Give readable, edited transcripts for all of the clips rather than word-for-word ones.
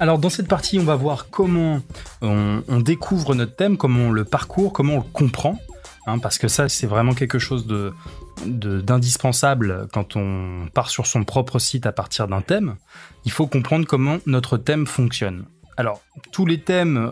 Alors dans cette partie, on va voir comment on découvre notre thème, comment on le parcourt, comment on le comprend, hein, parce que ça c'est vraiment quelque chose d'indispensable quand on part sur son propre site à partir d'un thème. Il faut comprendre comment notre thème fonctionne. Alors tous les thèmes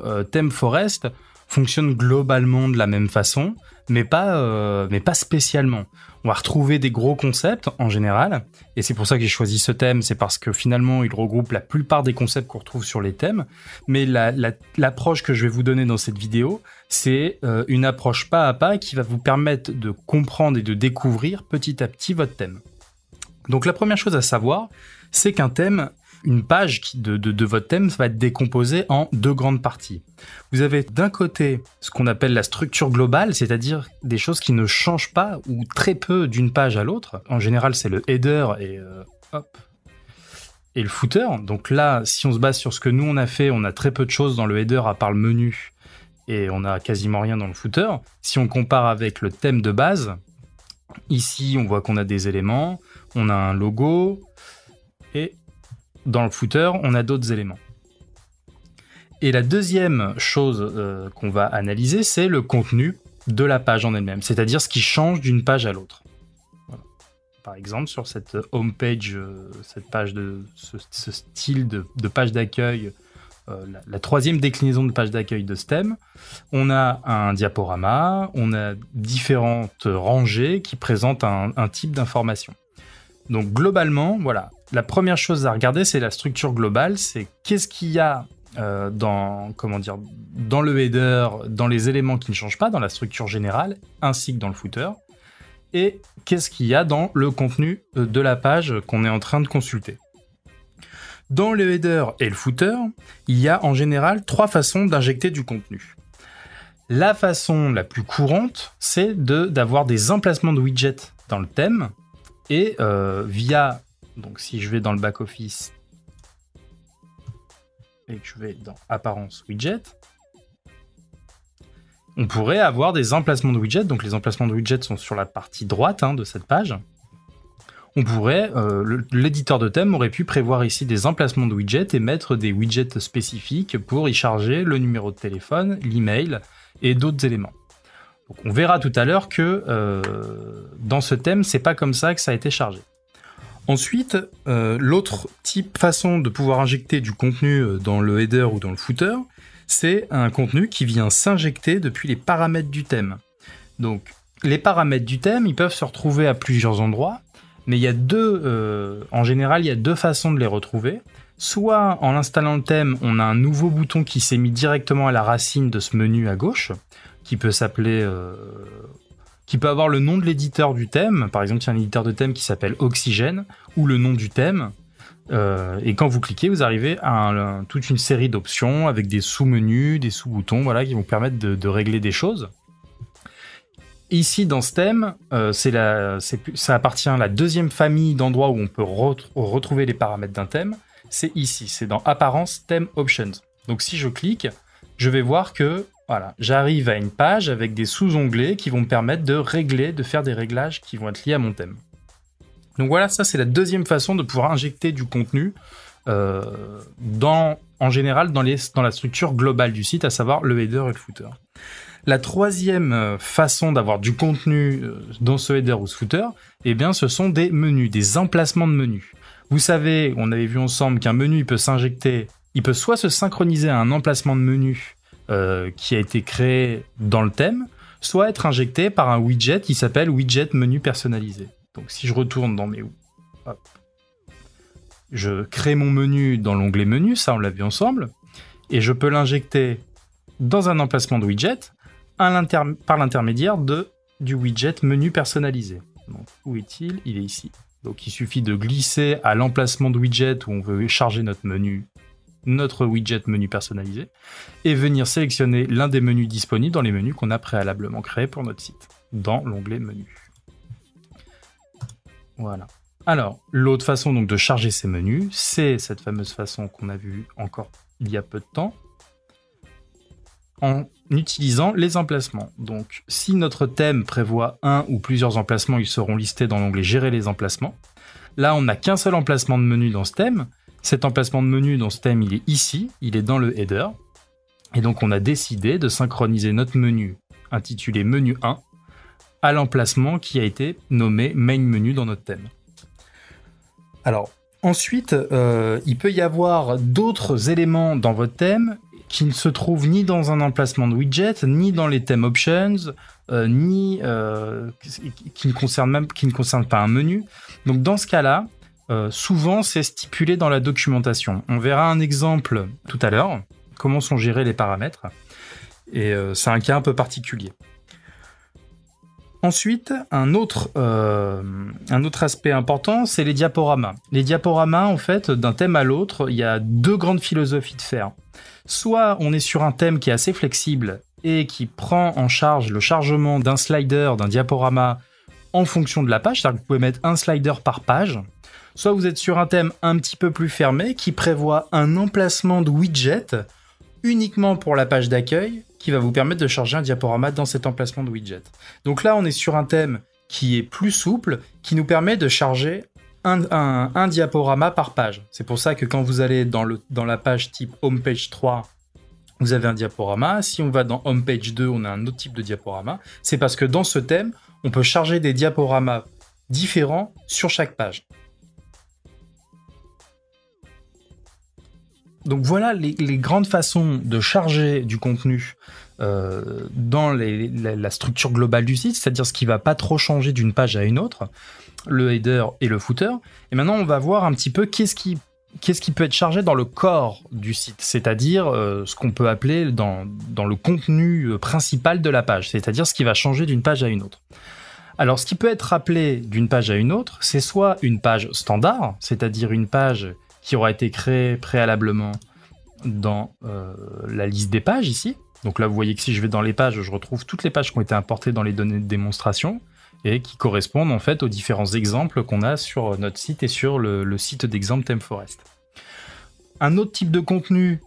Forest fonctionnent globalement de la même façon, mais pas spécialement. On va retrouver des gros concepts en général, et c'est pour ça que j'ai choisi ce thème, c'est parce que finalement il regroupe la plupart des concepts qu'on retrouve sur les thèmes, mais l'approche que je vais vous donner dans cette vidéo, c'est une approche pas à pas qui va vous permettre de comprendre et de découvrir petit à petit votre thème. Donc la première chose à savoir, c'est qu'un thème, une page de votre thème va être décomposée en deux grandes parties. Vous avez d'un côté ce qu'on appelle la structure globale, c'est-à-dire des choses qui ne changent pas ou très peu d'une page à l'autre. En général, c'est le header et le footer. Donc là, si on se base sur ce que nous on a fait, on a très peu de choses dans le header à part le menu et on a quasiment rien dans le footer. Si on compare avec le thème de base, ici on voit qu'on a des éléments, on a un logo et dans le footer, on a d'autres éléments. Et la deuxième chose qu'on va analyser, c'est le contenu de la page en elle-même, c'est-à-dire ce qui change d'une page à l'autre. Voilà. Par exemple, sur cette home page, cette page de ce style de page d'accueil, la troisième déclinaison de page d'accueil de ce thème, on a un diaporama, on a différentes rangées qui présentent un type d'information. Donc globalement, voilà, la première chose à regarder, c'est la structure globale, c'est qu'est-ce qu'il y a dans le header, dans les éléments qui ne changent pas, dans la structure générale, ainsi que dans le footer, et qu'est-ce qu'il y a dans le contenu de la page qu'on est en train de consulter. Dans le header et le footer, il y a en général trois façons d'injecter du contenu. La façon la plus courante, c'est d'avoir des emplacements de widgets dans le thème, et via, donc si je vais dans le back-office et que je vais dans Apparence Widget, on pourrait avoir des emplacements de widgets. Donc les emplacements de widgets sont sur la partie droite de cette page. On pourrait, l'éditeur de thème aurait pu prévoir ici des emplacements de widgets et mettre des widgets spécifiques pour y charger le numéro de téléphone, l'email et d'autres éléments. Donc on verra tout à l'heure que dans ce thème, c'est pas comme ça que ça a été chargé. Ensuite, l'autre façon de pouvoir injecter du contenu dans le header ou dans le footer, c'est un contenu qui vient s'injecter depuis les paramètres du thème. Donc les paramètres du thème, ils peuvent se retrouver à plusieurs endroits, mais il y a en général, il y a deux façons de les retrouver. Soit en installant le thème, on a un nouveau bouton qui s'est mis directement à la racine de ce menu à gauche, qui peut s'appeler, qui peut avoir le nom de l'éditeur du thème. Par exemple, il y a un éditeur de thème qui s'appelle Oxygène, ou le nom du thème. Et quand vous cliquez, vous arrivez à toute une série d'options avec des sous-menus, des sous-boutons, voilà, qui vont permettre de régler des choses. Ici, dans ce thème, ça appartient à la deuxième famille d'endroits où on peut retrouver les paramètres d'un thème. C'est ici, c'est dans Apparence Theme Options. Donc si je clique, je vais voir que voilà, j'arrive à une page avec des sous-onglets qui vont me permettre de faire des réglages qui vont être liés à mon thème. Donc voilà, ça c'est la deuxième façon de pouvoir injecter du contenu en général dans la structure globale du site, à savoir le header et le footer. La troisième façon d'avoir du contenu dans ce header ou ce footer, eh bien, ce sont des menus, des emplacements de menus. Vous savez, on avait vu ensemble qu'un menu il peut s'injecter, il peut soit se synchroniser à un emplacement de menu qui a été créé dans le thème, soit être injecté par un widget qui s'appelle widget menu personnalisé. Donc si je retourne dans mes... Hop, je crée mon menu dans l'onglet menu, ça on l'a vu ensemble, et je peux l'injecter dans un emplacement de widget par l'intermédiaire du widget menu personnalisé. Donc, où est-il ? Il est ici. Donc il suffit de glisser à l'emplacement de widget où on veut charger notre widget menu personnalisé, et venir sélectionner l'un des menus disponibles dans les menus qu'on a préalablement créés pour notre site, dans l'onglet menu. Voilà. Alors, l'autre façon donc de charger ces menus, c'est cette fameuse façon qu'on a vue encore il y a peu de temps, en utilisant les emplacements. Donc, si notre thème prévoit un ou plusieurs emplacements, ils seront listés dans l'onglet « Gérer les emplacements ». Là, on n'a qu'un seul emplacement de menu dans ce thème, Cet emplacement de menu dans ce thème, il est ici, il est dans le header. Et donc on a décidé de synchroniser notre menu intitulé menu 1 à l'emplacement qui a été nommé main menu dans notre thème. Alors ensuite, il peut y avoir d'autres éléments dans votre thème qui ne se trouvent ni dans un emplacement de widget, ni dans les thème options, qui ne concernent pas un menu. Donc dans ce cas-là, souvent c'est stipulé dans la documentation. On verra un exemple tout à l'heure, comment sont gérés les paramètres, et c'est un cas un peu particulier. Ensuite, un autre aspect important, c'est les diaporamas. Les diaporamas, en fait, d'un thème à l'autre, il y a deux grandes philosophies de faire. Soit on est sur un thème qui est assez flexible et qui prend en charge le chargement d'un slider, d'un diaporama en fonction de la page, c'est-à-dire que vous pouvez mettre un slider par page. Soit vous êtes sur un thème un petit peu plus fermé qui prévoit un emplacement de widget uniquement pour la page d'accueil qui va vous permettre de charger un diaporama dans cet emplacement de widget. Donc là, on est sur un thème qui est plus souple, qui nous permet de charger un diaporama par page. C'est pour ça que quand vous allez dans la page type Homepage 3, vous avez un diaporama. Si on va dans Homepage 2, on a un autre type de diaporama. C'est parce que dans ce thème, on peut charger des diaporamas différents sur chaque page. Donc voilà les grandes façons de charger du contenu dans la structure globale du site, c'est-à-dire ce qui ne va pas trop changer d'une page à une autre, le header et le footer. Et maintenant, on va voir un petit peu qu'est-ce qui peut être chargé dans le corps du site, c'est-à-dire ce qu'on peut appeler dans le contenu principal de la page, c'est-à-dire ce qui va changer d'une page à une autre. Alors, ce qui peut être rappelé d'une page à une autre, c'est soit une page standard, c'est-à-dire une page qui aura été créée préalablement dans la liste des pages ici. Donc là, vous voyez que si je vais dans les pages, je retrouve toutes les pages qui ont été importées dans les données de démonstration et qui correspondent en fait aux différents exemples qu'on a sur notre site et sur le site d'exemple ThemeForest. Un autre type de contenu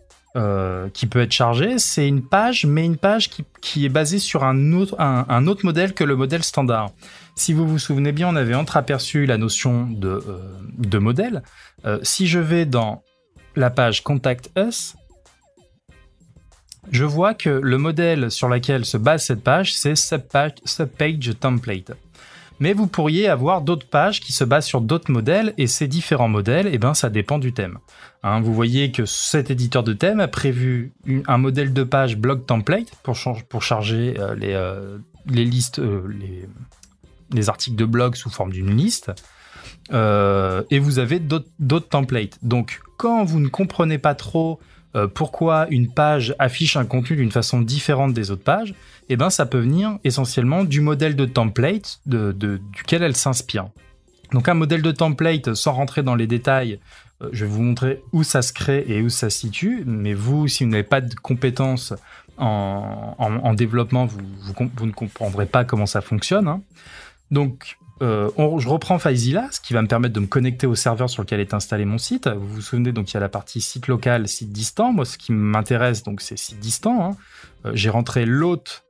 qui peut être chargé, c'est une page, mais une page qui est basée sur un autre modèle que le modèle standard. Si vous vous souvenez bien, on avait entreaperçu la notion de modèle. Si je vais dans la page Contact Us, je vois que le modèle sur lequel se base cette page, c'est Subpage Template. Mais vous pourriez avoir d'autres pages qui se basent sur d'autres modèles, et ces différents modèles, eh ben, ça dépend du thème. Hein, vous voyez que cet éditeur de thème a prévu un modèle de page Blog Template pour charger les listes, les articles de blog sous forme d'une liste, et vous avez d'autres templates. Donc, quand vous ne comprenez pas trop pourquoi une page affiche un contenu d'une façon différente des autres pages, eh ben, ça peut venir essentiellement du modèle de template duquel elle s'inspire. Donc un modèle de template, sans rentrer dans les détails, je vais vous montrer où ça se crée et où ça se situe, mais vous, si vous n'avez pas de compétences en développement, vous ne comprendrez pas comment ça fonctionne. Hein. Donc, je reprends FileZilla, ce qui va me permettre de me connecter au serveur sur lequel est installé mon site. Vous vous souvenez, donc il y a la partie site local, site distant. Moi, ce qui m'intéresse, donc, c'est site distant. Hein. J'ai rentré l'hôte,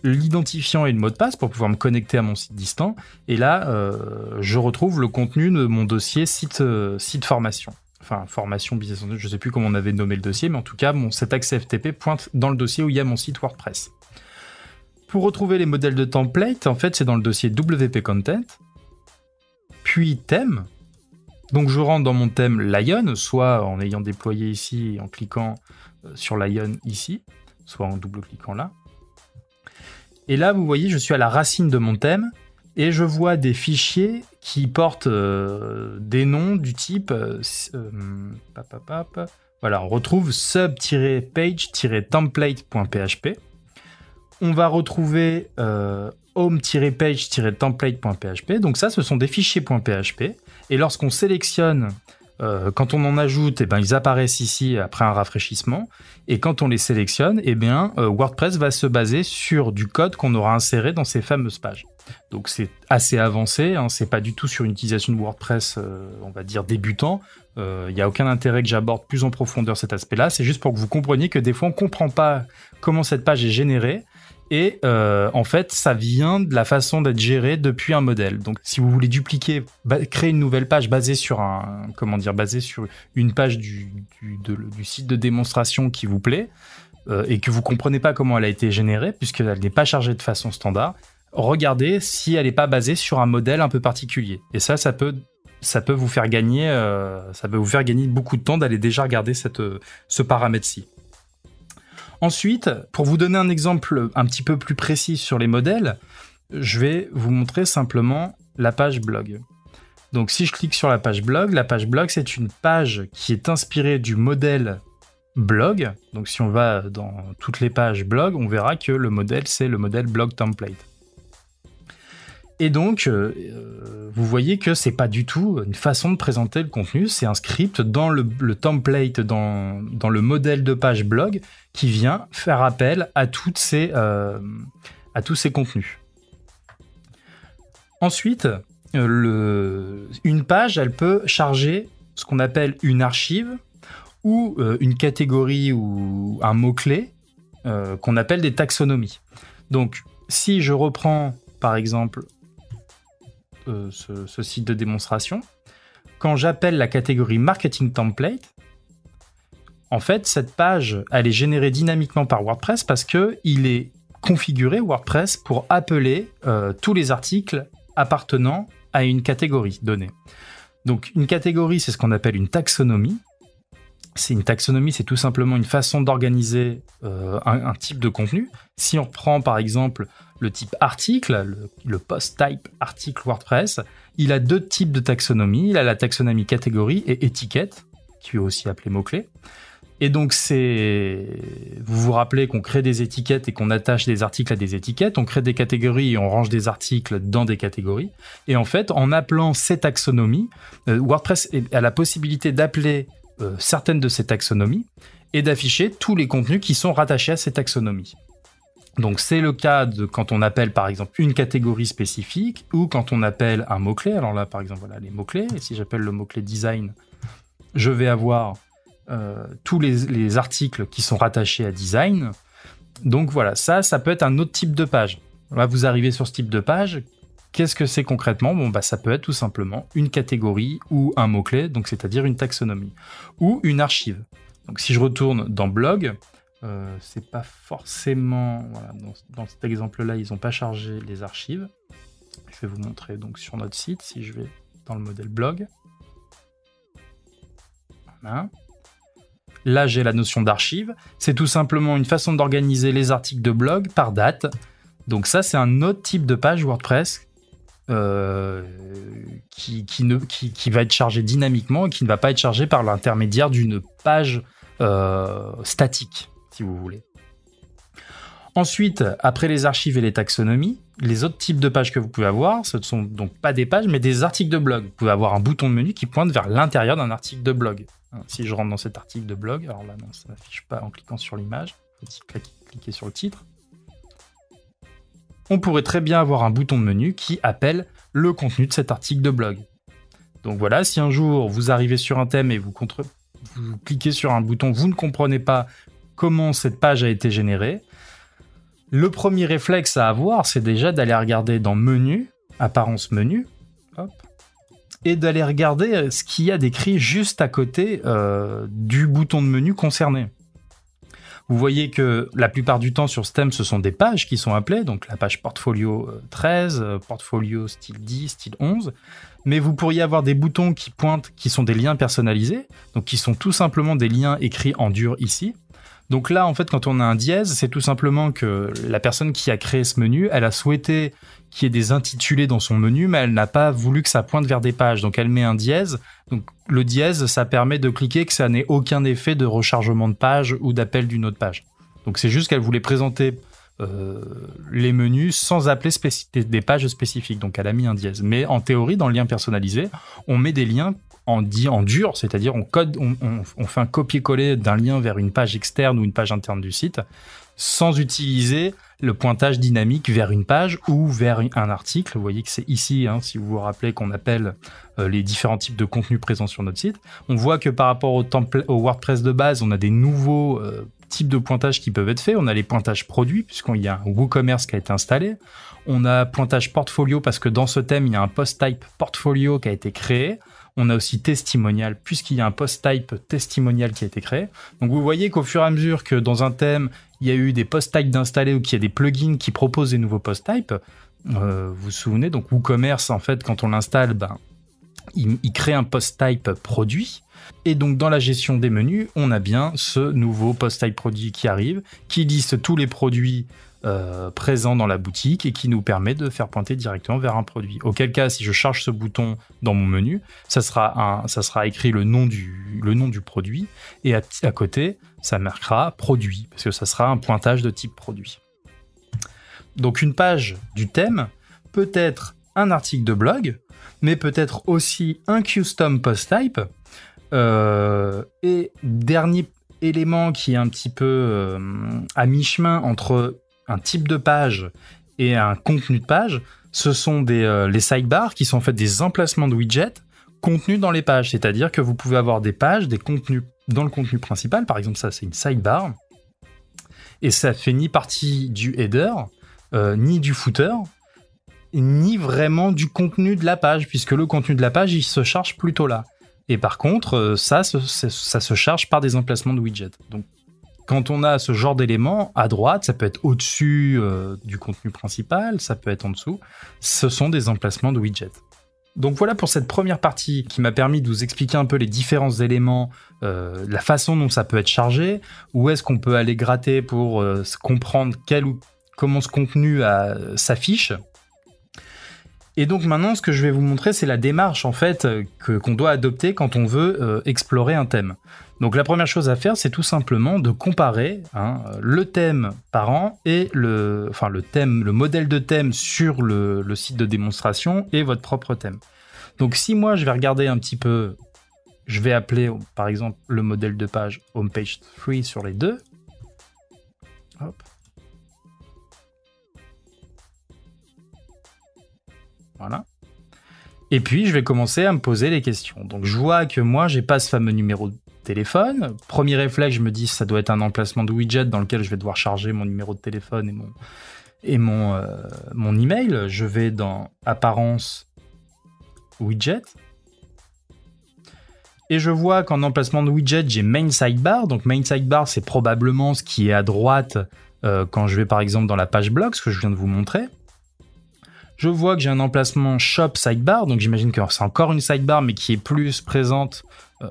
l'identifiant et le mot de passe pour pouvoir me connecter à mon site distant. Et là, je retrouve le contenu de mon dossier site formation. Enfin, formation business, je ne sais plus comment on avait nommé le dossier, mais en tout cas, cet accès FTP pointe dans le dossier où il y a mon site WordPress. Pour retrouver les modèles de template, en fait, c'est dans le dossier WP Content, puis thème. Donc, je rentre dans mon thème Lion, soit en ayant déployé ici et en cliquant sur Lion ici, soit en double-cliquant là. Et là, vous voyez, je suis à la racine de mon thème et je vois des fichiers qui portent des noms du type... voilà, on retrouve sub-page-template.php. On va retrouver home-page-template.php. Donc ça, ce sont des fichiers .php. Et lorsqu'on sélectionne, quand on en ajoute, eh ben, ils apparaissent ici après un rafraîchissement. Et quand on les sélectionne, eh bien, WordPress va se baser sur du code qu'on aura inséré dans ces fameuses pages. Donc c'est assez avancé, hein, c'est pas du tout sur une utilisation de WordPress, on va dire débutant. Il n'y a aucun intérêt que j'aborde plus en profondeur cet aspect-là. C'est juste pour que vous compreniez que des fois, on ne comprend pas comment cette page est générée. Et en fait, ça vient de la façon d'être géré depuis un modèle. Donc, si vous voulez dupliquer, créer une nouvelle page basée sur une page du site de démonstration qui vous plaît et que vous comprenez pas comment elle a été générée, puisqu'elle n'est pas chargée de façon standard, regardez si elle n'est pas basée sur un modèle un peu particulier. Et ça peut vous faire gagner, beaucoup de temps d'aller déjà regarder ce paramètre-ci. Ensuite, pour vous donner un exemple un petit peu plus précis sur les modèles, je vais vous montrer simplement la page blog. Donc si je clique sur la page blog, c'est une page qui est inspirée du modèle blog. Donc si on va dans toutes les pages blog, on verra que le modèle, c'est le modèle blog template. Et donc, vous voyez que c'est pas du tout une façon de présenter le contenu, c'est un script dans le template, dans le modèle de page blog, qui vient faire appel à tous ces contenus. Ensuite, une page, elle peut charger ce qu'on appelle une archive ou une catégorie ou un mot-clé qu'on appelle des taxonomies. Donc, si je reprends, par exemple, ce site de démonstration, quand j'appelle la catégorie Marketing Template, en fait, cette page, elle est générée dynamiquement par WordPress parce qu'il est configuré, WordPress, pour appeler tous les articles appartenant à une catégorie donnée. Donc, une catégorie, c'est ce qu'on appelle une taxonomie. Une taxonomie, c'est tout simplement une façon d'organiser un type de contenu. Si on reprend par exemple le type article, le post type article WordPress, il a deux types de taxonomie. Il a la taxonomie catégorie et étiquette, qui est aussi appelée mot-clé. Et donc, vous vous rappelez qu'on crée des étiquettes et qu'on attache des articles à des étiquettes, on crée des catégories et on range des articles dans des catégories. Et en fait, en appelant ces taxonomies, WordPress a la possibilité d'appeler certaines de ces taxonomies et d'afficher tous les contenus qui sont rattachés à ces taxonomies. Donc c'est le cas quand on appelle par exemple une catégorie spécifique ou quand on appelle un mot-clé. Alors là par exemple voilà les mots-clés, et si j'appelle le mot-clé design, je vais avoir tous les articles qui sont rattachés à design. Donc voilà, ça peut être un autre type de page. Là vous arrivez sur ce type de page. Qu'est-ce que c'est concrètement ? Ça peut être tout simplement une catégorie ou un mot-clé, donc c'est-à-dire une taxonomie, ou une archive. Donc si je retourne dans blog, c'est pas forcément... Voilà, dans cet exemple-là, ils n'ont pas chargé les archives. Je vais vous montrer donc sur notre site, si je vais dans le modèle blog. Voilà. Là, j'ai la notion d'archive. C'est tout simplement une façon d'organiser les articles de blog par date. Donc ça, c'est un autre type de page WordPress qui va être chargé dynamiquement et qui ne va pas être chargé par l'intermédiaire d'une page statique, si vous voulez. Ensuite, après les archives et les taxonomies, les autres types de pages que vous pouvez avoir, ce ne sont donc pas des pages, mais des articles de blog. Vous pouvez avoir un bouton de menu qui pointe vers l'intérieur d'un article de blog. Si je rentre dans cet article de blog, alors là, non, ça ne s'affiche pas en cliquant sur l'image. Il faut cliquer sur le titre. On pourrait très bien avoir un bouton de menu qui appelle le contenu de cet article de blog. Donc voilà, si un jour vous arrivez sur un thème et vous cliquez sur un bouton, vous ne comprenez pas comment cette page a été générée, le premier réflexe à avoir, c'est déjà d'aller regarder dans Menu, Apparence menu, hop, et d'aller regarder ce qu'il y a d'écrit juste à côté du bouton de menu concerné. Vous voyez que la plupart du temps sur ce thème, ce sont des pages qui sont appelées, donc la page portfolio 13, portfolio style 10, style 11, mais vous pourriez avoir des boutons qui pointent, qui sont des liens personnalisés, donc qui sont tout simplement des liens écrits en dur ici. Donc là, en fait, quand on a un dièse, c'est tout simplement que la personne qui a créé ce menu, elle a souhaité qu'il y ait des intitulés dans son menu, mais elle n'a pas voulu que ça pointe vers des pages. Donc elle met un dièse. Donc le dièse, ça permet de cliquer que ça n'ait aucun effet de rechargement de page ou d'appel d'une autre page. Donc c'est juste qu'elle voulait présenter les menus sans appeler des pages spécifiques. Donc elle a mis un dièse. Mais en théorie, dans le lien personnalisé, on met des liens en dur, c'est-à-dire on fait un copier-coller d'un lien vers une page externe ou une page interne du site, sans utiliser le pointage dynamique vers une page ou vers un article. Vous voyez que c'est ici, si vous vous rappelez, qu'on appelle les différents types de contenus présents sur notre site. On voit que par rapport au WordPress de base, on a des nouveaux types de pointages qui peuvent être faits. On a les pointages produits, puisqu'il y a un WooCommerce qui a été installé. On a pointage portfolio, parce que dans ce thème, il y a un post-type portfolio qui a été créé. On a aussi testimonial, puisqu'il y a un post-type testimonial qui a été créé. Donc vous voyez qu'au fur et à mesure que dans un thème, il y a eu des post-types d'installer ou qu'il y a des plugins qui proposent des nouveaux post-types, vous vous souvenez, donc WooCommerce, en fait, quand on l'installe, il crée un post-type produit. Et donc dans la gestion des menus, on a bien ce nouveau post-type produit qui arrive, qui liste tous les produits présents dans la boutique et qui nous permet de faire pointer directement vers un produit. Auquel cas, si je charge ce bouton dans mon menu, ça sera écrit le nom du produit et à côté, ça marquera produit parce que ça sera un pointage de type produit. Donc une page du thème peut être un article de blog, mais peut-être aussi un custom post type. Et dernier élément qui est un petit peu à mi-chemin entre un type de page et un contenu de page, ce sont les sidebars qui sont en fait des emplacements de widgets contenus dans les pages. C'est-à-dire que vous pouvez avoir des pages, des contenus dans le contenu principal. Par exemple, ça c'est une sidebar. Et ça fait ni partie du header, ni du footer, ni vraiment du contenu de la page, puisque le contenu de la page, il se charge plutôt là. Et par contre, ça se charge par des emplacements de widgets. Donc, quand on a ce genre d'éléments, à droite, ça peut être au-dessus du contenu principal, ça peut être en dessous. Ce sont des emplacements de widgets. Donc voilà pour cette première partie qui m'a permis de vous expliquer un peu les différents éléments, la façon dont ça peut être chargé, où est-ce qu'on peut aller gratter pour comprendre comment ce contenu s'affiche. Et donc maintenant, ce que je vais vous montrer, c'est la démarche en fait qu'on doit adopter quand on veut explorer un thème. Donc la première chose à faire, c'est tout simplement de comparer le thème parent et le modèle de thème sur le site de démonstration et votre propre thème. Donc si moi je vais regarder un petit peu, je vais appeler par exemple le modèle de page homepage 3 sur les deux. Hop. Voilà. Et puis, je vais commencer à me poser les questions. Donc, je vois que moi, j'ai pas ce fameux numéro de téléphone. Premier réflexe, je me dis, ça doit être un emplacement de widget dans lequel je vais devoir charger mon numéro de téléphone et mon email. Je vais dans Apparence, Widget. Et je vois qu'en emplacement de widget, j'ai Main Sidebar. Donc, Main Sidebar, c'est probablement ce qui est à droite quand je vais, par exemple, dans la page blog, ce que je viens de vous montrer. Je vois que j'ai un emplacement Shop Sidebar, donc j'imagine que c'est encore une sidebar, mais qui est plus présente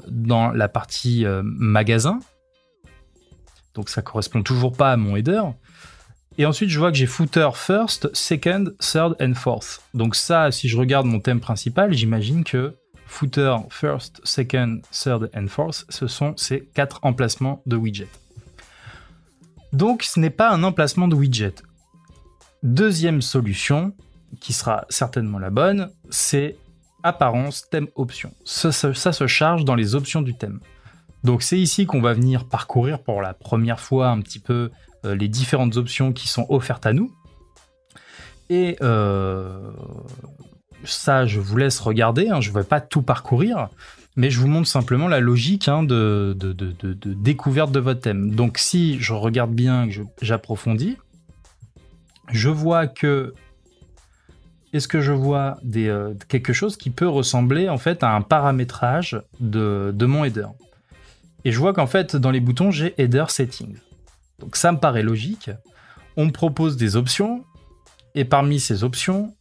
dans la partie magasin. Donc ça correspond toujours pas à mon header. Et ensuite, je vois que j'ai Footer First, Second, Third and Fourth. Donc ça, si je regarde mon thème principal, j'imagine que Footer First, Second, Third and Fourth, ce sont ces 4 emplacements de widget. Donc ce n'est pas un emplacement de widget. Deuxième solution, qui sera certainement la bonne, c'est apparence, thème, option. Ça se charge dans les options du thème. Donc c'est ici qu'on va venir parcourir pour la première fois un petit peu les différentes options qui sont offertes à nous. Et ça, je vous laisse regarder, je ne vais pas tout parcourir, mais je vous montre simplement la logique de découverte de votre thème. Donc si je regarde bien, que j'approfondis, je vois que est-ce que je vois quelque chose qui peut ressembler en fait à un paramétrage de mon header. Et je vois qu'en fait, dans les boutons, j'ai Header Settings. Donc ça me paraît logique. On me propose des options, et parmi ces options,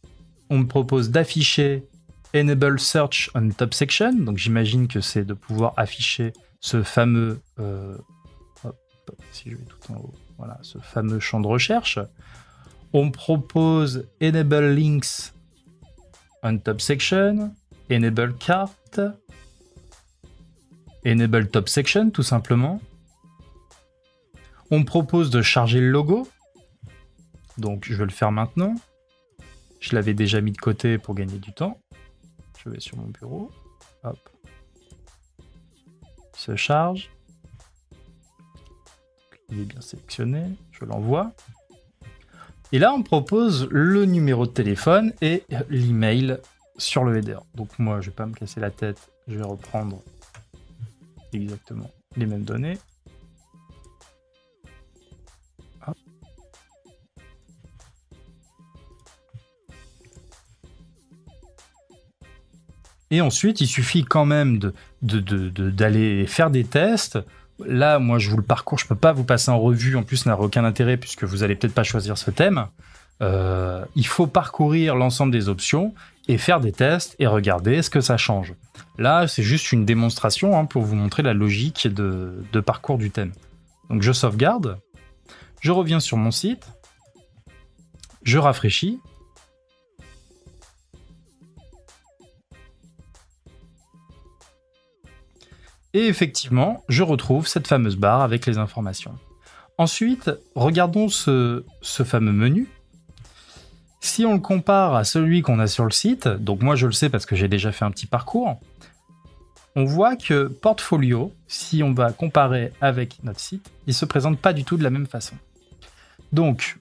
on me propose d'afficher Enable Search on Top Section. Donc j'imagine que c'est de pouvoir afficher ce fameux... si je vais tout en haut, voilà, ce fameux champ de recherche. On me propose Enable Links on Top Section, Enable Cart, Enable Top Section, tout simplement. On me propose de charger le logo. Donc, je vais le faire maintenant. Je l'avais déjà mis de côté pour gagner du temps. Je vais sur mon bureau. Hop. Il se charge. Il est bien sélectionné. Je l'envoie. Et là, on me propose le numéro de téléphone et l'email sur le header. Donc moi, je ne vais pas me casser la tête. Je vais reprendre exactement les mêmes données. Et ensuite, il suffit quand même d'aller faire des tests. Là, moi, je vous le parcours, je peux pas vous passer en revue. En plus, ça n'a aucun intérêt puisque vous allez peut-être pas choisir ce thème. Il faut parcourir l'ensemble des options et faire des tests et regarder ce que ça change. Là, c'est juste une démonstration hein, pour vous montrer la logique de parcours du thème. Donc, je sauvegarde. Je reviens sur mon site. Je rafraîchis. Et effectivement, je retrouve cette fameuse barre avec les informations. Ensuite, regardons ce fameux menu. Si on le compare à celui qu'on a sur le site, donc moi je le sais parce que j'ai déjà fait un petit parcours, on voit que Portfolio, si on va comparer avec notre site, il ne se présente pas du tout de la même façon. Donc,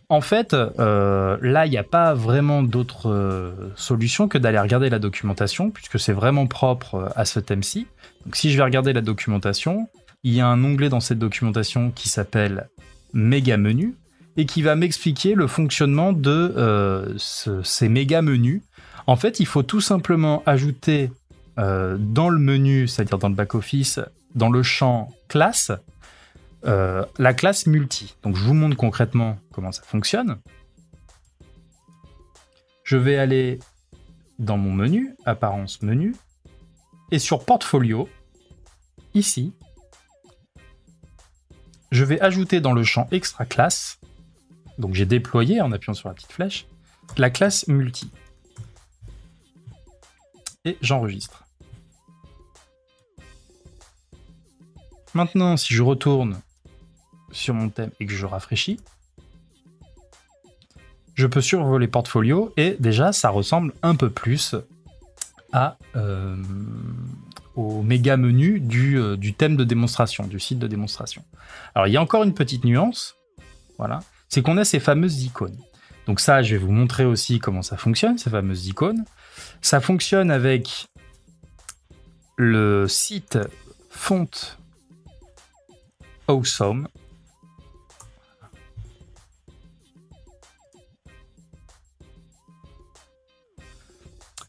en fait, là, il n'y a pas vraiment d'autre solution que d'aller regarder la documentation, puisque c'est vraiment propre à ce thème-ci. Donc, si je vais regarder la documentation, il y a un onglet dans cette documentation qui s'appelle Méga Menu, et qui va m'expliquer le fonctionnement de ces méga menus. En fait, il faut tout simplement ajouter dans le menu, c'est-à-dire dans le back-office, dans le champ classe, la classe multi. Donc je vous montre concrètement comment ça fonctionne. Je vais aller dans mon menu, apparence menu, et sur portfolio, ici, je vais ajouter dans le champ extra classe, donc j'ai déployé en appuyant sur la petite flèche, la classe multi. Et j'enregistre. Maintenant, si je retourne sur mon thème et que je rafraîchis, je peux survoler portfolio et déjà ça ressemble un peu plus au méga menu du thème de démonstration, du site de démonstration. Alors il y a encore une petite nuance, voilà, c'est qu'on a ces fameuses icônes. Donc ça, je vais vous montrer aussi comment ça fonctionne, ces fameuses icônes. Ça fonctionne avec le site Font Awesome.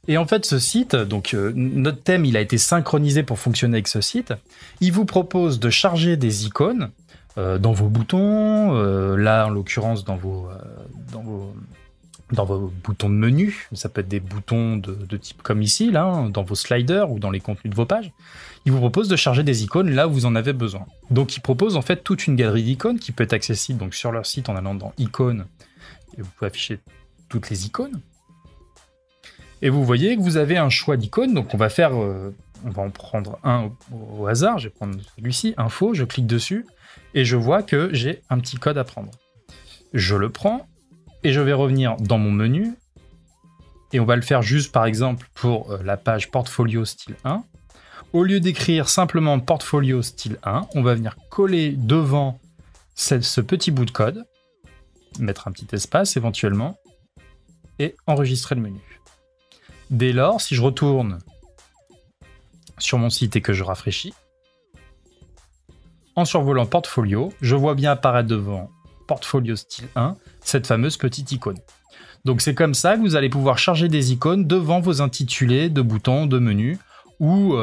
Et en fait, ce site, donc notre thème, il a été synchronisé pour fonctionner avec ce site. Il vous propose de charger des icônes dans vos boutons, là en l'occurrence dans vos boutons de menu. Ça peut être des boutons de type comme ici, là, dans vos sliders ou dans les contenus de vos pages. Il vous propose de charger des icônes là où vous en avez besoin. Donc il propose en fait toute une galerie d'icônes qui peut être accessible donc, sur leur site en allant dans icônes. Et vous pouvez afficher toutes les icônes. Et vous voyez que vous avez un choix d'icônes. Donc on va en prendre un au hasard. Je vais prendre celui-ci, info, je clique dessus et je vois que j'ai un petit code à prendre. Je le prends et je vais revenir dans mon menu et on va le faire juste par exemple pour la page portfolio style 1. Au lieu d'écrire simplement portfolio style 1, on va venir coller devant ce petit bout de code, mettre un petit espace éventuellement et enregistrer le menu. Dès lors, si je retourne sur mon site et que je rafraîchis, en survolant portfolio, je vois bien apparaître devant portfolio style 1 cette fameuse petite icône. Donc c'est comme ça que vous allez pouvoir charger des icônes devant vos intitulés de boutons, de menus ou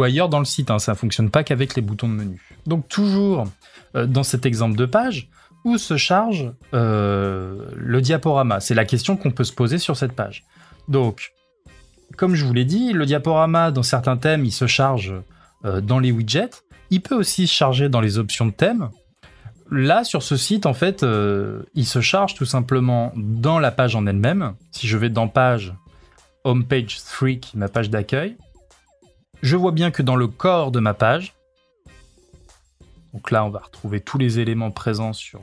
ailleurs dans le site. Ça ne fonctionne pas qu'avec les boutons de menu. Donc toujours dans cet exemple de page, où se charge le diaporama? C'est la question qu'on peut se poser sur cette page. Donc, comme je vous l'ai dit, le diaporama, dans certains thèmes, il se charge dans les widgets. Il peut aussi se charger dans les options de thème. Là, sur ce site, en fait, il se charge tout simplement dans la page en elle-même. Si je vais dans page, Home Page 3, qui est ma page d'accueil, je vois bien que dans le corps de ma page, donc là, on va retrouver tous les éléments présents sur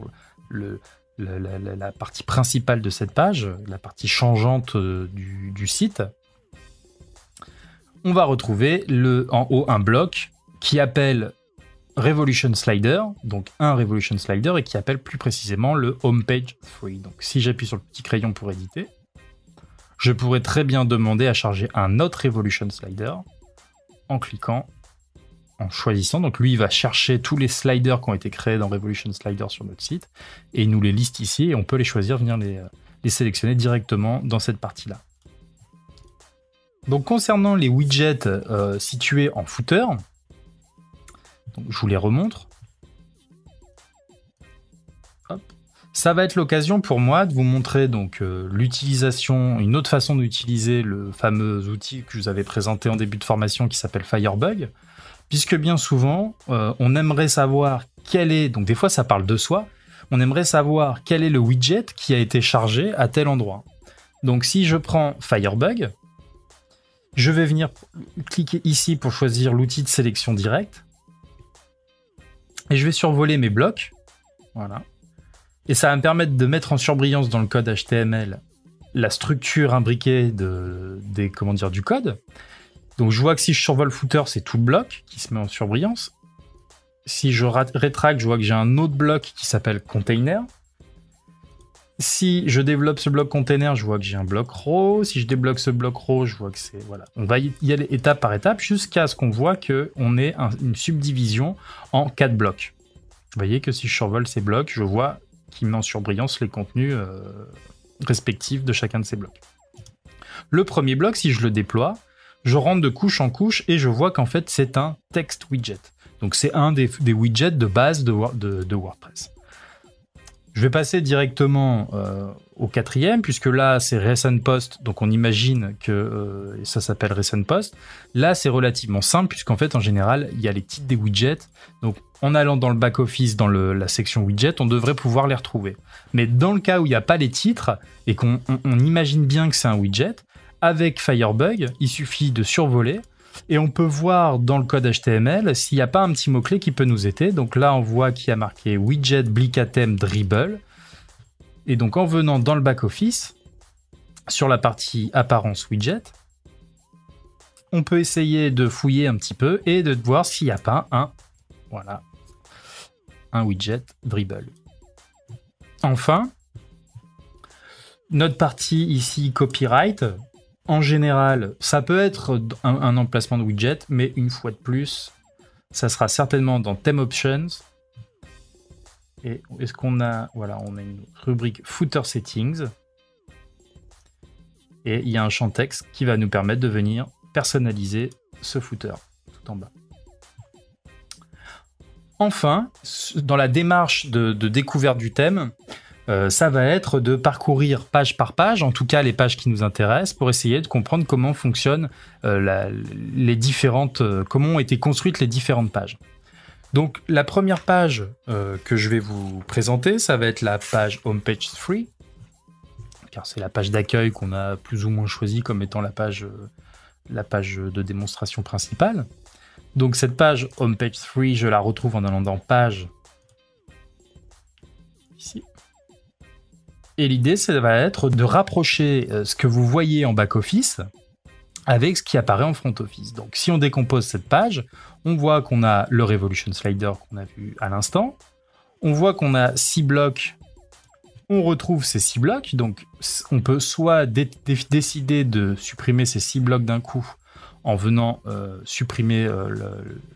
la partie principale de cette page, la partie changeante du site. On va retrouver en haut un bloc qui appelle Revolution Slider, donc un Revolution Slider, et qui appelle plus précisément le Home Page 3. Donc si j'appuie sur le petit crayon pour éditer, je pourrais très bien demander à charger un autre Revolution Slider en cliquant, en choisissant. Donc lui, il va chercher tous les sliders qui ont été créés dans Revolution Slider sur notre site, et il nous les liste ici, et on peut les choisir, venir les sélectionner directement dans cette partie-là. Donc concernant les widgets situés en footer, donc je vous les remontre. Hop. Ça va être l'occasion pour moi de vous montrer donc l'utilisation, une autre façon d'utiliser le fameux outil que je vous avais présenté en début de formation qui s'appelle Firebug, puisque bien souvent on aimerait savoir quel est, donc des fois ça parle de soi, on aimerait savoir quel est le widget qui a été chargé à tel endroit. Donc si je prends Firebug, je vais venir cliquer ici pour choisir l'outil de sélection directe. Et je vais survoler mes blocs. Voilà. Et ça va me permettre de mettre en surbrillance dans le code HTML la structure imbriquée du code. Donc je vois que si je survole footer, c'est tout le bloc qui se met en surbrillance. Si je rétracte, je vois que j'ai un autre bloc qui s'appelle container. Si je développe ce bloc container, je vois que j'ai un bloc row. Si je débloque ce bloc row, je vois que c'est... Voilà. On va y aller étape par étape jusqu'à ce qu'on voit qu'on ait une subdivision en 4 blocs. Vous voyez que si je survole ces blocs, je vois qu'il met en surbrillance les contenus respectifs de chacun de ces blocs. Le premier bloc, si je le déploie, je rentre de couche en couche et je vois qu'en fait, c'est un text widget. Donc, c'est un des widgets de base de WordPress. Je vais passer directement au quatrième, puisque là, c'est Recent Post, donc on imagine que ça s'appelle Recent Post. Là, c'est relativement simple, puisqu'en fait, en général, il y a les titres des widgets. Donc, en allant dans le back-office, dans la section widget, on devrait pouvoir les retrouver. Mais dans le cas où il n'y a pas les titres, et qu'on imagine bien que c'est un widget, avec Firebug, il suffit de survoler, et on peut voir dans le code HTML s'il n'y a pas un petit mot-clé qui peut nous aider. Donc là, on voit qu'il y a marqué widget blicatem dribble. Et donc, en venant dans le back-office, sur la partie apparence widget, on peut essayer de fouiller un petit peu et de voir s'il n'y a pas un widget dribble. Enfin, notre partie ici copyright. En général, ça peut être un emplacement de widget, mais une fois de plus, ça sera certainement dans Theme Options. Et est-ce qu'on a... Voilà, on a une rubrique Footer Settings. Et il y a un champ texte qui va nous permettre de venir personnaliser ce footer, tout en bas. Enfin, dans la démarche de découverte du thème, ça va être de parcourir page par page, en tout cas les pages qui nous intéressent, pour essayer de comprendre comment fonctionnent comment ont été construites les différentes pages. Donc la première page que je vais vous présenter, ça va être la page Homepage 3, car c'est la page d'accueil qu'on a plus ou moins choisie comme étant la page de démonstration principale. Donc cette page Homepage 3, je la retrouve en allant dans Page, ici. Et l'idée, ça va être de rapprocher ce que vous voyez en back-office avec ce qui apparaît en front-office. Donc, si on décompose cette page, on voit qu'on a le Revolution Slider qu'on a vu à l'instant. On voit qu'on a 6 blocs. On retrouve ces 6 blocs. Donc, on peut soit décider de supprimer ces 6 blocs d'un coup en venant supprimer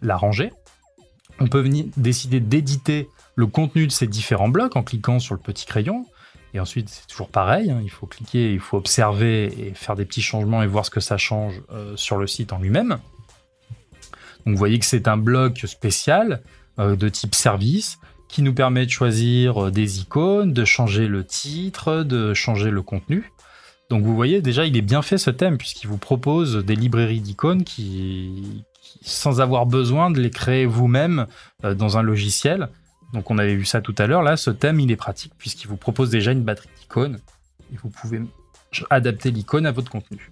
la rangée. On peut décider d'éditer le contenu de ces différents blocs en cliquant sur le petit crayon. Et ensuite, c'est toujours pareil, il faut cliquer, il faut observer et faire des petits changements et voir ce que ça change sur le site en lui-même. Donc vous voyez que c'est un bloc spécial de type service qui nous permet de choisir des icônes, de changer le titre, de changer le contenu. Donc vous voyez, déjà, il est bien fait ce thème puisqu'il vous propose des librairies d'icônes sans avoir besoin de les créer vous-même dans un logiciel. Donc on avait vu ça tout à l'heure, là ce thème il est pratique puisqu'il vous propose déjà une batterie d'icônes et vous pouvez adapter l'icône à votre contenu.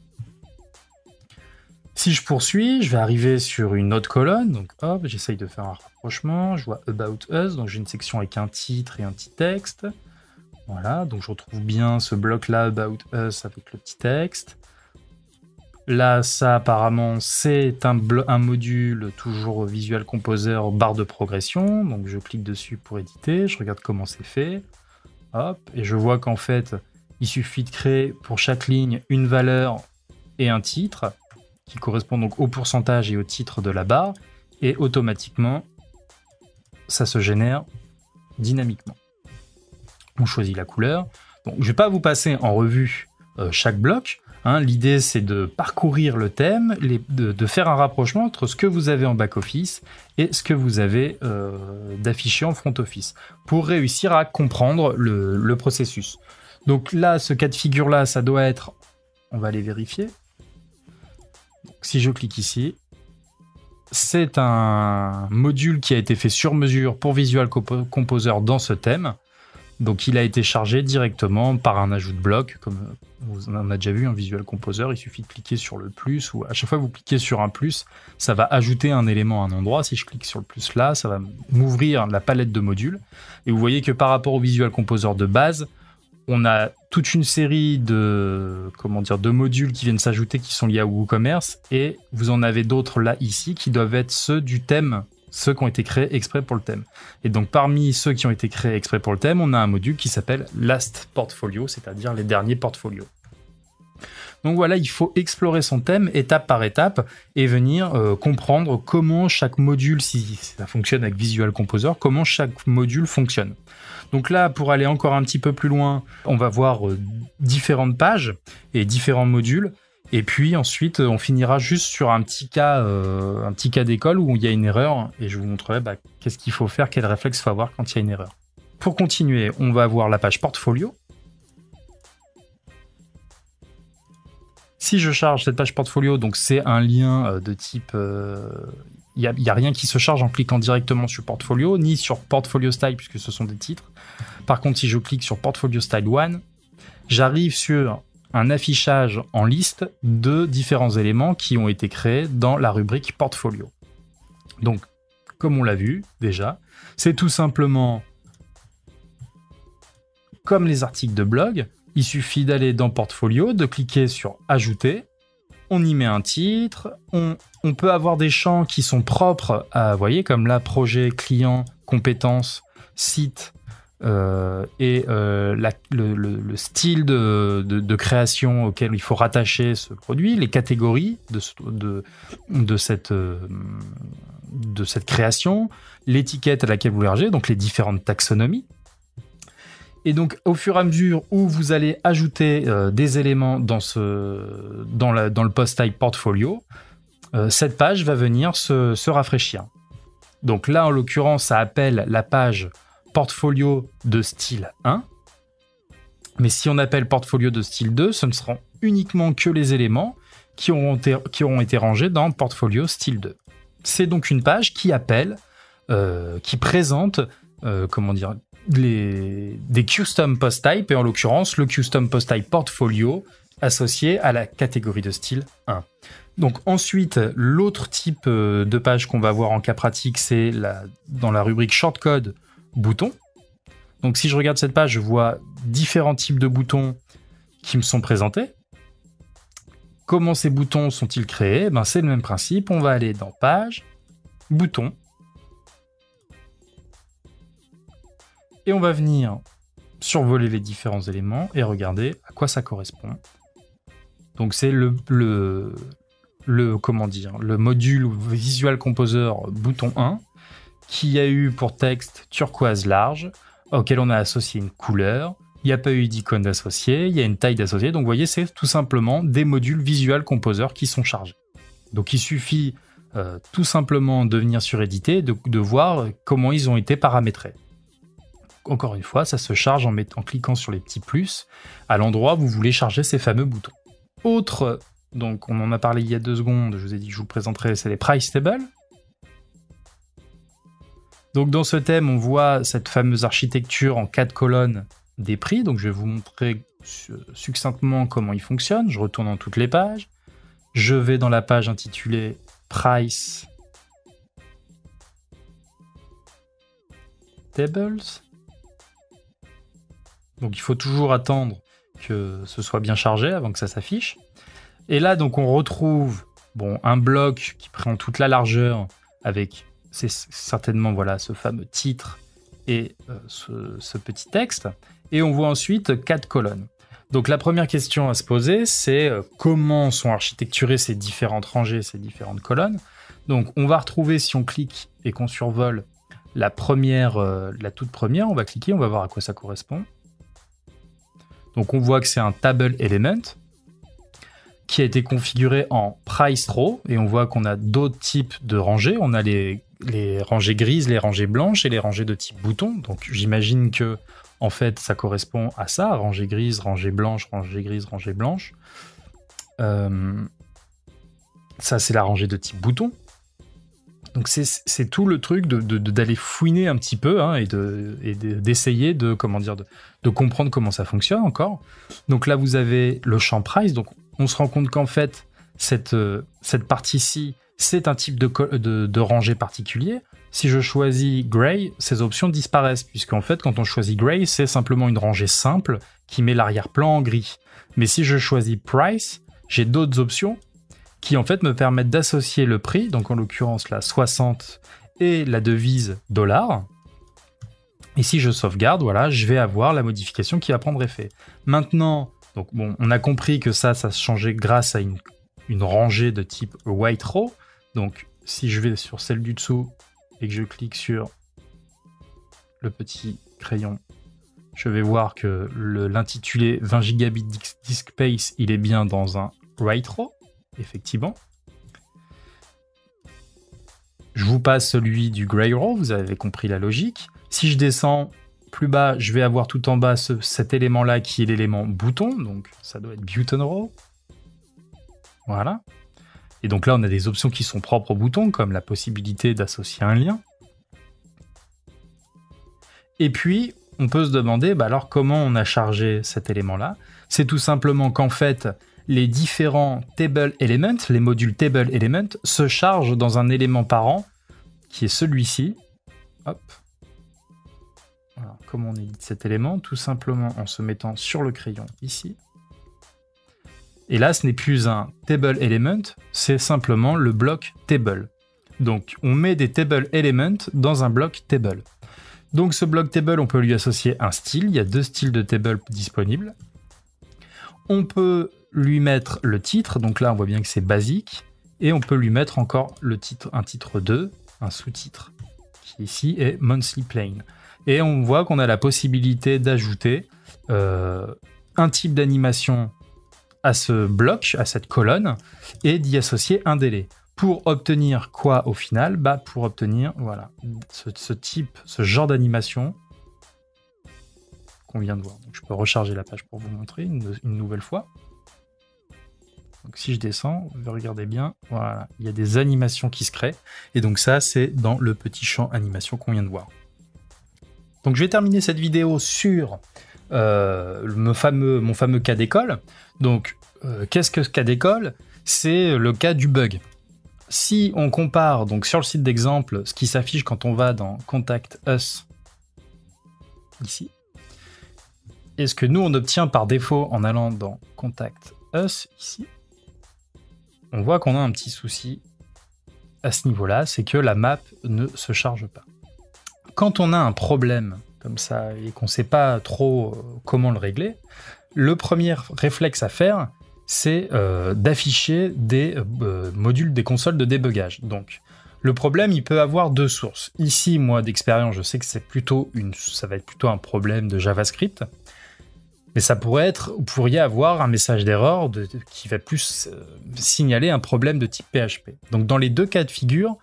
Si je poursuis, je vais arriver sur une autre colonne, donc hop, j'essaye de faire un rapprochement, je vois About Us, donc j'ai une section avec un titre et un petit texte. Voilà, donc je retrouve bien ce bloc-là About Us avec le petit texte. Là, ça apparemment, c'est un module toujours Visual Composer barre de progression. Donc je clique dessus pour éditer, je regarde comment c'est fait. Hop, et je vois qu'en fait, il suffit de créer pour chaque ligne une valeur et un titre qui correspond donc au pourcentage et au titre de la barre. Et automatiquement, ça se génère dynamiquement. On choisit la couleur. Donc je ne vais pas vous passer en revue chaque bloc. Hein, l'idée, c'est de parcourir le thème, de faire un rapprochement entre ce que vous avez en back-office et ce que vous avez d'affiché en front-office, pour réussir à comprendre le processus. Donc là, ce cas de figure-là, ça doit être... On va aller vérifier. Donc, si je clique ici, c'est un module qui a été fait sur mesure pour Visual Composer dans ce thème. Donc il a été chargé directement par un ajout de bloc, comme on en a déjà vu en Visual Composer, il suffit de cliquer sur le plus, ou à chaque fois que vous cliquez sur un plus, ça va ajouter un élément à un endroit. Si je clique sur le plus là, ça va m'ouvrir la palette de modules. Et vous voyez que par rapport au Visual Composer de base, on a toute une série de modules qui viennent s'ajouter, qui sont liés à WooCommerce, et vous en avez d'autres là, ici, qui doivent être ceux du thème, ceux qui ont été créés exprès pour le thème. Et donc, parmi ceux qui ont été créés exprès pour le thème, on a un module qui s'appelle Last Portfolio, c'est-à-dire les derniers portfolios. Donc voilà, il faut explorer son thème étape par étape et venir comprendre comment chaque module, si ça fonctionne avec Visual Composer, comment chaque module fonctionne. Donc là, pour aller encore un petit peu plus loin, on va voir différentes pages et différents modules. Et puis ensuite, on finira juste sur un petit cas d'école où il y a une erreur et je vous montrerai qu'est-ce qu'il faut faire, quel réflexe il faut avoir quand il y a une erreur. Pour continuer, on va voir la page portfolio. Si je charge cette page portfolio, donc c'est un lien de type... Il n'y a rien qui se charge en cliquant directement sur portfolio, ni sur portfolio style, puisque ce sont des titres. Par contre, si je clique sur portfolio style 1, j'arrive sur un affichage en liste de différents éléments qui ont été créés dans la rubrique portfolio. Donc, comme on l'a vu déjà, c'est tout simplement comme les articles de blog. Il suffit d'aller dans portfolio, de cliquer sur ajouter. On y met un titre, on peut avoir des champs qui sont propres à, vous voyez, comme là, projet, client, compétences, site, et le style de création auquel il faut rattacher ce produit, les catégories de cette création, l'étiquette à laquelle vous l'hébergez, donc les différentes taxonomies. Et donc, au fur et à mesure où vous allez ajouter des éléments dans le post type portfolio, cette page va venir se rafraîchir. Donc là, en l'occurrence, ça appelle la page portfolio de style 1. Mais si on appelle portfolio de style 2, ce ne seront uniquement que les éléments qui auront été rangés dans portfolio style 2. C'est donc une page qui appelle, qui présente, des custom post type, et en l'occurrence le custom post type portfolio associé à la catégorie de style 1. Donc ensuite, l'autre type de page qu'on va voir en cas pratique, c'est dans la rubrique shortcode boutons. Donc si je regarde cette page, je vois différents types de boutons qui me sont présentés. Comment ces boutons sont-ils créés ? C'est le même principe, on va aller dans page, boutons, et on va venir survoler les différents éléments et regarder à quoi ça correspond. Donc c'est le module Visual Composer bouton 1 qui a eu pour texte turquoise large, auquel on a associé une couleur. Il n'y a pas eu d'icône d'associé, il y a une taille d'associé. Donc vous voyez, c'est tout simplement des modules Visual Composer qui sont chargés. Donc il suffit tout simplement de venir sur éditer, de voir comment ils ont été paramétrés. Encore une fois, ça se charge en cliquant sur les petits plus à l'endroit où vous voulez charger ces fameux boutons. Autre, donc on en a parlé il y a 2 secondes, je vous ai dit que je vous le présenterai, c'est les price tables. Donc dans ce thème, on voit cette fameuse architecture en 4 colonnes des prix. Donc je vais vous montrer succinctement comment il fonctionne. Je retourne dans toutes les pages. Je vais dans la page intitulée Price Tables. Donc il faut toujours attendre que ce soit bien chargé avant que ça s'affiche. Et là, donc, on retrouve un bloc qui prend toute la largeur avec, c'est certainement ce fameux titre et ce petit texte. Et on voit ensuite 4 colonnes. Donc la première question à se poser, c'est comment sont architecturées ces différentes rangées, ces différentes colonnes. Donc on va retrouver, si on clique et qu'on survole la toute première, on va cliquer, on va voir à quoi ça correspond. Donc on voit que c'est un table element. qui a été configuré en price row, et on voit qu'on a d'autres types de rangées. On a les rangées grises, les rangées blanches et les rangées de type bouton. Donc j'imagine que en fait ça correspond à ça, rangée grise, rangée blanche, rangée grise, rangée blanche. Ça c'est la rangée de type bouton. Donc c'est tout le truc d'aller fouiner un petit peu hein, et d'essayer de comprendre comment ça fonctionne encore. Donc là vous avez le champ price, donc on se rend compte qu'en fait cette partie-ci c'est un type de rangée particulier. Si je choisis gray, ces options disparaissent puisqu'en fait quand on choisit gray c'est simplement une rangée simple qui met l'arrière-plan en gris. Mais si je choisis price, j'ai d'autres options qui en fait me permettent d'associer le prix, donc en l'occurrence la 60 et la devise $. Et si je sauvegarde, voilà, je vais avoir la modification qui va prendre effet. Maintenant, donc bon, on a compris que ça se changeait grâce à une rangée de type white row. Donc si je vais sur celle du dessous et que je clique sur le petit crayon, je vais voir que l'intitulé 20 Gb disk space, il est bien dans un right row. Effectivement. Je vous passe celui du gray row, vous avez compris la logique. Si je descends plus bas, je vais avoir tout en bas cet élément-là qui est l'élément bouton, donc ça doit être button row. Voilà. Et donc là, on a des options qui sont propres au bouton, comme la possibilité d'associer un lien. Et puis, on peut se demander, alors comment on a chargé cet élément-là? C'est tout simplement qu'en fait, les différents table elements, les modules table element, se chargent dans un élément parent qui est celui-ci. Hop. Alors, comment on édite cet élément? Tout simplement en se mettant sur le crayon ici. Et là, ce n'est plus un table element, c'est simplement le bloc table. Donc, on met des table elements dans un bloc table. Donc, ce bloc table, on peut lui associer un style. Il y a 2 styles de table disponibles. On peut lui mettre le titre, donc là on voit bien que c'est basique, et on peut lui mettre encore un titre 2, un sous-titre, qui ici est Monthly Plain. Et on voit qu'on a la possibilité d'ajouter un type d'animation à ce bloc, à cette colonne, et d'y associer un délai. Pour obtenir quoi au final? Pour obtenir voilà, ce genre d'animation qu'on vient de voir. Donc, je peux recharger la page pour vous montrer une nouvelle fois. Donc si je descends, vous regardez bien, voilà, il y a des animations qui se créent. Et donc ça, c'est dans le petit champ animation qu'on vient de voir. Donc je vais terminer cette vidéo sur mon fameux cas d'école. Donc qu'est-ce que ce cas d'école? C'est le cas du bug. Si on compare donc sur le site d'exemple ce qui s'affiche quand on va dans Contact Us, ici, et ce que nous on obtient par défaut en allant dans Contact Us, ici, on voit qu'on a un petit souci à ce niveau-là, c'est que la map ne se charge pas. Quand on a un problème comme ça et qu'on ne sait pas trop comment le régler, le premier réflexe à faire, c'est d'afficher des modules des consoles de débugage. Donc, le problème, il peut avoir 2 sources. Ici, moi, d'expérience, je sais que ça va être plutôt un problème de JavaScript. Mais ça pourrait être, vous pourriez avoir un message d'erreur qui va plus signaler un problème de type PHP. Donc dans les 2 cas de figure,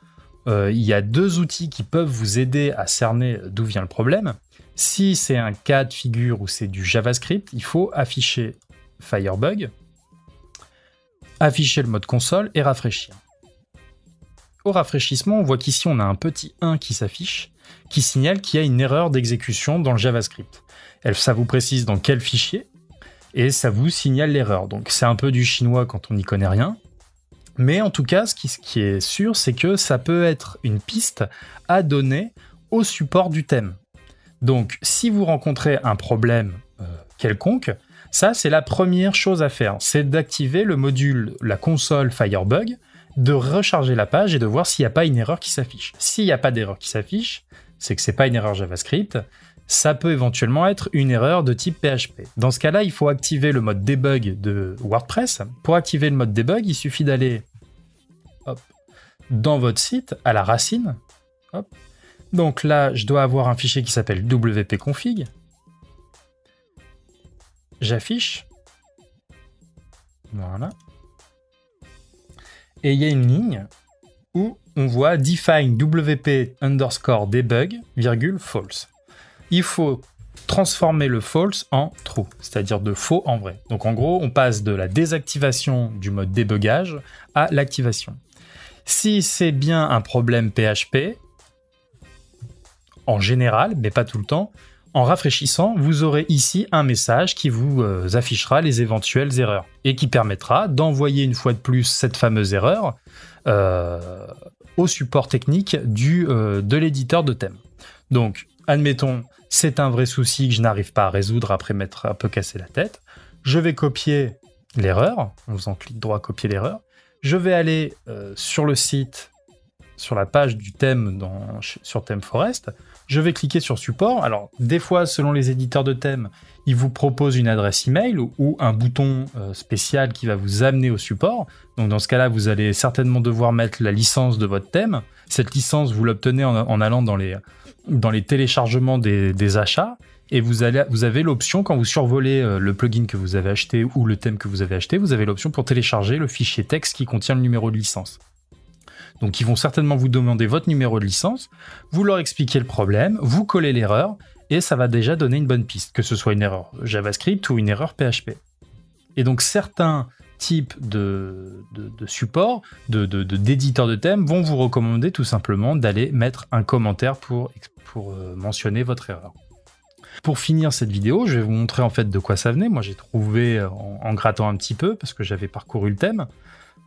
il y a 2 outils qui peuvent vous aider à cerner d'où vient le problème. Si c'est un cas de figure où c'est du JavaScript, il faut afficher Firebug, afficher le mode console et rafraîchir. Au rafraîchissement, on voit qu'ici on a un petit 1 qui s'affiche, qui signale qu'il y a une erreur d'exécution dans le JavaScript. Ça vous précise dans quel fichier, et ça vous signale l'erreur. Donc c'est un peu du chinois quand on n'y connaît rien. Mais en tout cas, ce qui est sûr, c'est que ça peut être une piste à donner au support du thème. Donc si vous rencontrez un problème quelconque, ça c'est la première chose à faire. C'est d'activer le module, la console Firebug, de recharger la page et de voir s'il n'y a pas une erreur qui s'affiche. S'il n'y a pas d'erreur qui s'affiche, c'est que c'est pas une erreur JavaScript, ça peut éventuellement être une erreur de type PHP. Dans ce cas-là, il faut activer le mode debug de WordPress. Pour activer le mode debug, il suffit d'aller dans votre site, à la racine. Hop. Donc là, je dois avoir un fichier qui s'appelle wp-config. J'affiche. Voilà. Et il y a une ligne où on voit define wp_debug, false. Il faut transformer le false en true, c'est-à-dire de faux en vrai. Donc en gros, on passe de la désactivation du mode débugage à l'activation. Si c'est bien un problème PHP, en général, mais pas tout le temps, en rafraîchissant, vous aurez ici un message qui vous affichera les éventuelles erreurs et qui permettra d'envoyer une fois de plus cette fameuse erreur au support technique de l'éditeur de thème. Donc, admettons, c'est un vrai souci que je n'arrive pas à résoudre après m'être un peu cassé la tête. Je vais copier l'erreur, en faisant clic droit, copier l'erreur. Je vais aller sur le site, sur la page du thème sur ThemeForest. Je vais cliquer sur support. Alors, des fois, selon les éditeurs de thème, ils vous proposent une adresse email ou un bouton spécial qui va vous amener au support. Donc, dans ce cas-là, vous allez certainement devoir mettre la licence de votre thème. Cette licence, vous l'obtenez en allant dans les téléchargements des achats. Et vous avez l'option, quand vous survolez le plugin que vous avez acheté ou le thème que vous avez acheté, vous avez l'option pour télécharger le fichier texte qui contient le numéro de licence. Donc, ils vont certainement vous demander votre numéro de licence, vous leur expliquez le problème, vous collez l'erreur, et ça va déjà donner une bonne piste, que ce soit une erreur JavaScript ou une erreur PHP. Et donc, certains types de supports, d'éditeurs de thèmes, vont vous recommander tout simplement d'aller mettre un commentaire pour mentionner votre erreur. Pour finir cette vidéo, je vais vous montrer en fait de quoi ça venait. Moi, j'ai trouvé en grattant un petit peu, parce que j'avais parcouru le thème.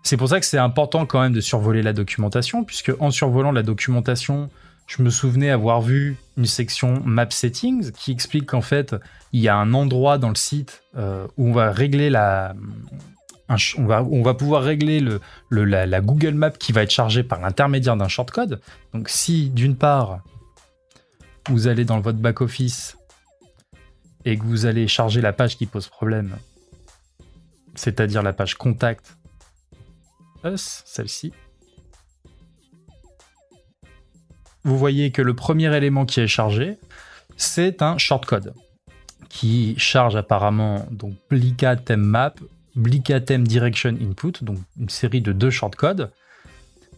C'est pour ça que c'est important quand même de survoler la documentation, puisque en survolant la documentation, je me souvenais avoir vu une section Map Settings qui explique qu'en fait, il y a un endroit dans le site où on va régler on va pouvoir régler la Google Map qui va être chargée par l'intermédiaire d'un shortcode. Donc si d'une part, vous allez dans votre back-office et que vous allez charger la page qui pose problème, c'est-à-dire la page Contact Us, celle-ci, vous voyez que le premier élément qui est chargé, c'est un shortcode qui charge apparemment donc Blika Theme Map, Blika Theme Direction Input, donc une série de 2 shortcodes.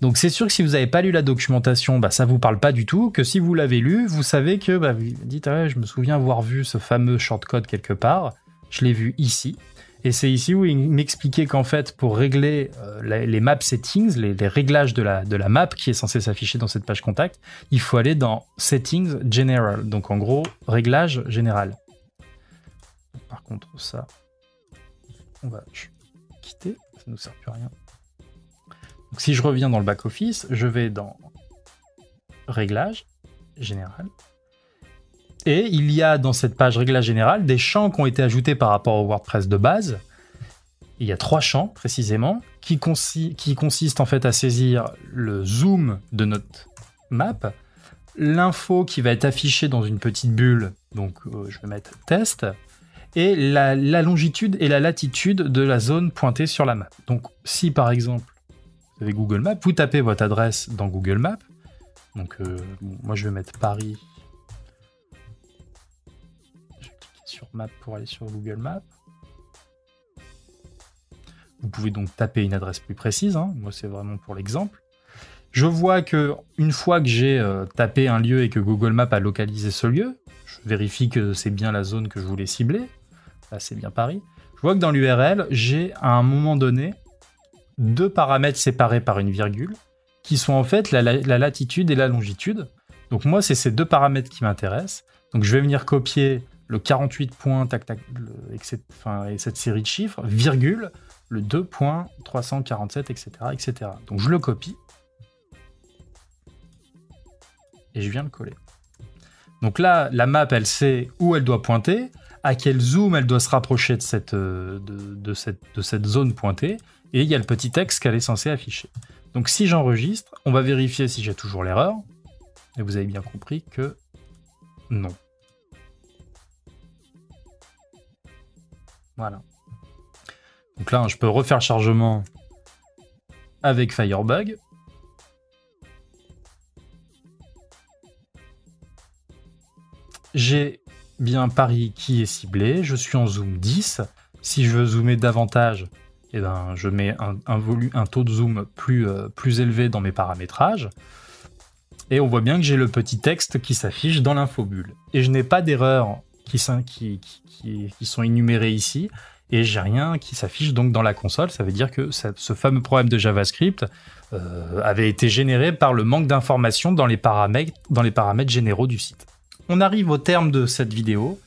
Donc c'est sûr que si vous n'avez pas lu la documentation, ça vous parle pas du tout, que si vous l'avez lu, vous savez que vous dites je me souviens avoir vu ce fameux shortcode quelque part, je l'ai vu ici. Et c'est ici où il m'expliquait qu'en fait, pour régler les map settings, les réglages de la map qui est censée s'afficher dans cette page contact, il faut aller dans Settings General. Donc en gros, réglage général. Par contre, ça, on va quitter, ça ne nous sert plus à rien. Donc si je reviens dans le back-office, je vais dans Réglage général. Et il y a dans cette page réglage général des champs qui ont été ajoutés par rapport au WordPress de base. Il y a 3 champs précisément qui consistent en fait à saisir le zoom de notre map, l'info qui va être affichée dans une petite bulle, donc je vais mettre test, et la longitude et la latitude de la zone pointée sur la map. Donc si par exemple vous avez Google Maps, vous tapez votre adresse dans Google Maps, donc moi je vais mettre Paris. Sur Map pour aller sur Google Maps. Vous pouvez donc taper une adresse plus précise, moi c'est vraiment pour l'exemple. Je vois que une fois que j'ai tapé un lieu et que Google Maps a localisé ce lieu, je vérifie que c'est bien la zone que je voulais cibler, là c'est bien Paris, je vois que dans l'URL, j'ai à un moment donné 2 paramètres séparés par une virgule, qui sont en fait la latitude et la longitude. Donc moi c'est ces 2 paramètres qui m'intéressent, donc je vais venir copier le 48 points, et cette série de chiffres, virgule, le 2.347, etc., etc. Donc je le copie, et je viens le coller. Donc là, la map, elle sait où elle doit pointer, à quel zoom elle doit se rapprocher de cette zone pointée, et il y a le petit texte qu'elle est censée afficher. Donc si j'enregistre, on va vérifier si j'ai toujours l'erreur, et vous avez bien compris que non. Voilà. Donc là, je peux refaire le chargement avec Firebug. J'ai bien Paris qui est ciblé. Je suis en zoom 10. Si je veux zoomer davantage, eh ben, je mets un taux de zoom plus élevé dans mes paramétrages. Et on voit bien que j'ai le petit texte qui s'affiche dans l'infobulle. Et je n'ai pas d'erreurs qui sont énumérées ici. Et j'ai rien qui s'affiche donc dans la console. Ça veut dire que ce fameux problème de JavaScript avait été généré par le manque d'informations dans les paramètres généraux du site. On arrive au terme de cette vidéo.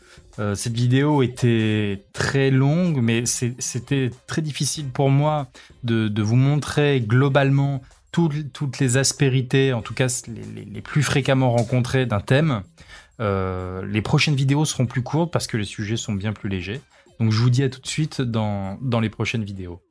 Cette vidéo était très longue, mais c'était très difficile pour moi de vous montrer globalement toutes les aspérités, en tout cas les plus fréquemment rencontrées d'un thème. Les prochaines vidéos seront plus courtes parce que les sujets sont bien plus légers. Donc je vous dis à tout de suite dans les prochaines vidéos.